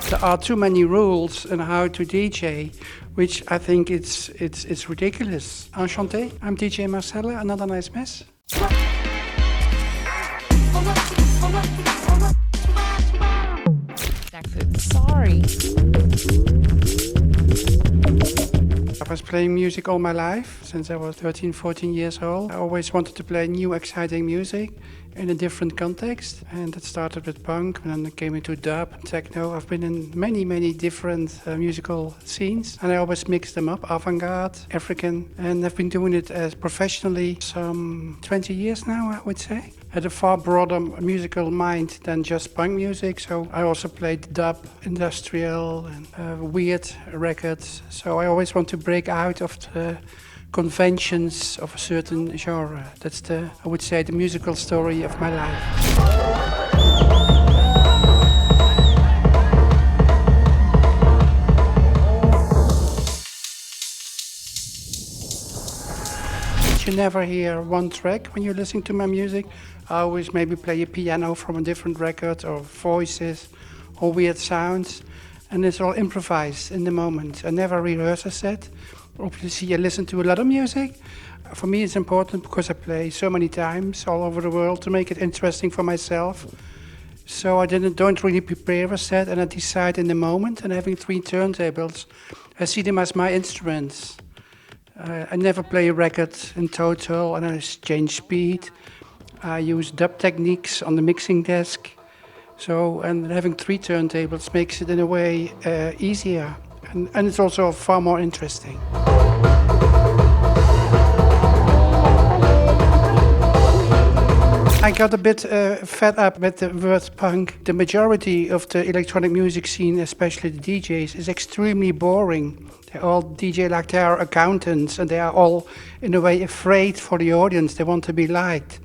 There are too many rules on how to DJ, which I think it's ridiculous. Enchanté, I'm DJ Marcelle, another nice mess. Sorry. I was playing music all my life, since I was 13, 14 years old. I always wanted to play new, exciting music in a different context. And it started with punk, and then it came into dub and techno. I've been in many different musical scenes, and I always mix them up, avant-garde, African. And I've been doing it as professionally some 20 years now, I would say. I had a far broader musical mind than just punk music, so I also played dub, industrial, and weird records. So I always want to break out of the conventions of a certain genre. That's I would say, the musical story of my life. You never hear one track when you're listening to my music. I always maybe play a piano from a different record, or voices, or weird sounds, and it's all improvised in the moment. I never rehearse a set. Obviously, I listen to a lot of music. For me, it's important because I play so many times all over the world to make it interesting for myself. So I don't really prepare a set, and I decide in the moment. And having 3 turntables, I see them as my instruments. I never play a record in total, and I change speed. I use dub techniques on the mixing desk. And having 3 turntables makes it in a way easier, and it's also far more interesting. I got a bit fed up with the word punk. The majority of the electronic music scene, especially the DJs, is extremely boring. They all DJ like they are accountants, and they are all, in a way, afraid for the audience. They want to be liked.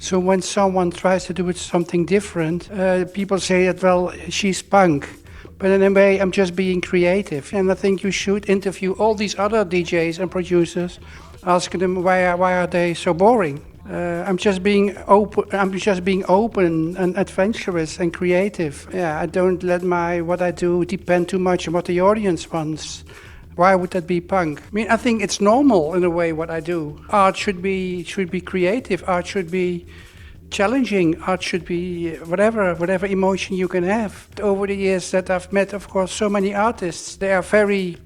So when someone tries to do it something different, people say that, well, she's punk. But in a way, I'm just being creative. And I think you should interview all these other DJs and producers, asking them why are they so boring. I'm just being open and adventurous and creative. Yeah, I don't let what I do depend too much on what the audience wants. Why would that be punk? I mean, I think it's normal in a way what I do. Art should be creative. Art should be challenging. Art should be whatever emotion you can have. Over the years that I've met, of course, so many artists, they are very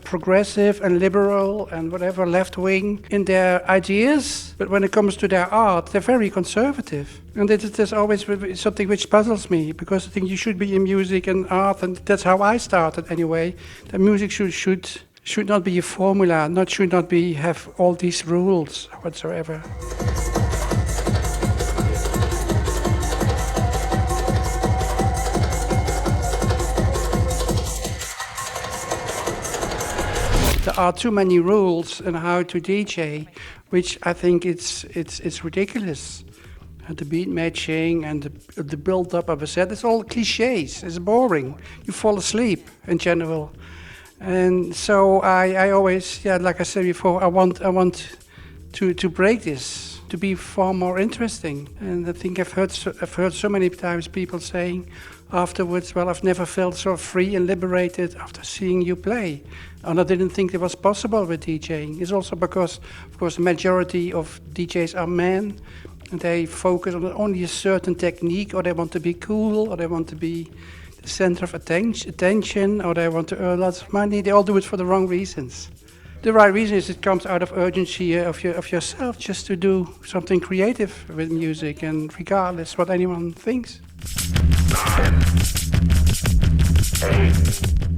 progressive and liberal and whatever, left-wing in their ideas. But when it comes to their art, they're very conservative. And there's always something which puzzles me, because I think you should be in music and art, and that's how I started anyway. That music should not be a formula, should not have all these rules whatsoever. There are too many rules on how to DJ, which I think it's ridiculous. And the beat matching and the build-up of a set, it's all cliches. It's boring. You fall asleep in general. And so I always, like I said before, I want to break this, to be far more interesting. And I think I've heard so many times people saying afterwards, well, I've never felt so free and liberated after seeing you play. And I didn't think it was possible with DJing. It's also because, of course, the majority of DJs are men, and they focus on only a certain technique, or they want to be cool, or they want to be the center of attention, or they want to earn lots of money. They all do it for the wrong reasons. The right reason is it comes out of urgency of yourself, just to do something creative with music, and regardless what anyone thinks. 9, 8,